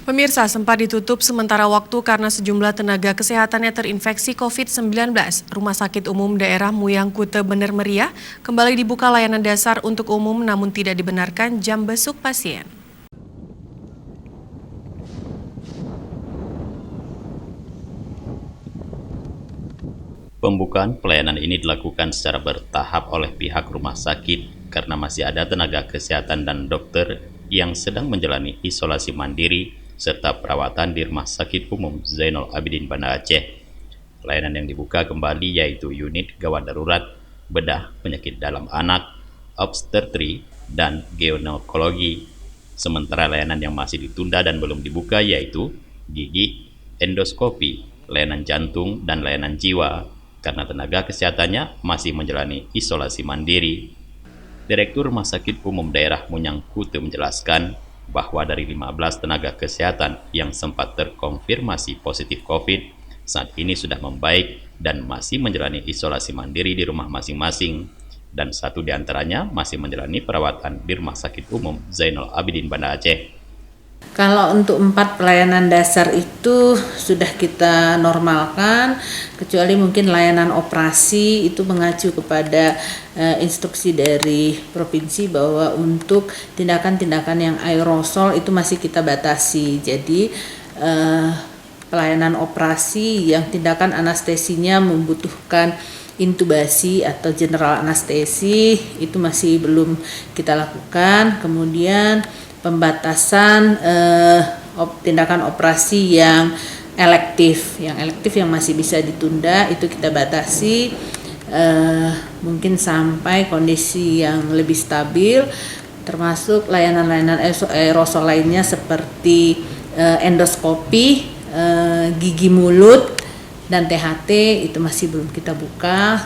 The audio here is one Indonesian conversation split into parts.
Pemirsa, sempat ditutup sementara waktu karena sejumlah tenaga kesehatannya terinfeksi COVID-19. Rumah Sakit Umum Daerah Muyang Kute Bener Meriah kembali dibuka layanan dasar untuk umum namun tidak dibenarkan jam besuk pasien. Pembukaan pelayanan ini dilakukan secara bertahap oleh pihak rumah sakit karena masih ada tenaga kesehatan dan dokter yang sedang menjalani isolasi mandiri serta perawatan di Rumah Sakit Umum Zainul Abidin Banda Aceh. Layanan yang dibuka kembali yaitu unit gawat darurat, bedah penyakit dalam anak, obstetri, dan ginekologi. Sementara layanan yang masih ditunda dan belum dibuka yaitu gigi, endoskopi, layanan jantung, dan layanan jiwa karena tenaga kesehatannya masih menjalani isolasi mandiri. Direktur Rumah Sakit Umum Daerah Muyang Kute menjelaskan bahwa dari 15 tenaga kesehatan yang sempat terkonfirmasi positif COVID, saat ini sudah membaik dan masih menjalani isolasi mandiri di rumah masing-masing. Dan satu di antaranya masih menjalani perawatan di Rumah Sakit Umum Zainul Abidin Banda Aceh. Kalau untuk 4 pelayanan dasar itu sudah kita normalkan, kecuali mungkin layanan operasi itu mengacu kepada instruksi dari provinsi bahwa untuk tindakan-tindakan yang aerosol itu masih kita batasi. Jadi pelayanan operasi yang tindakan anestesinya membutuhkan intubasi atau general anestesi itu masih belum kita lakukan. Kemudian pembatasan tindakan operasi yang elektif yang masih bisa ditunda itu kita batasi mungkin sampai kondisi yang lebih stabil, termasuk layanan-layanan aerosol lainnya seperti endoskopi, gigi mulut, dan THT itu masih belum kita buka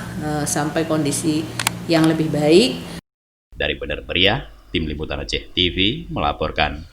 sampai kondisi yang lebih baik. Dari Bener Meriah, Tim Liputan Aceh TV melaporkan.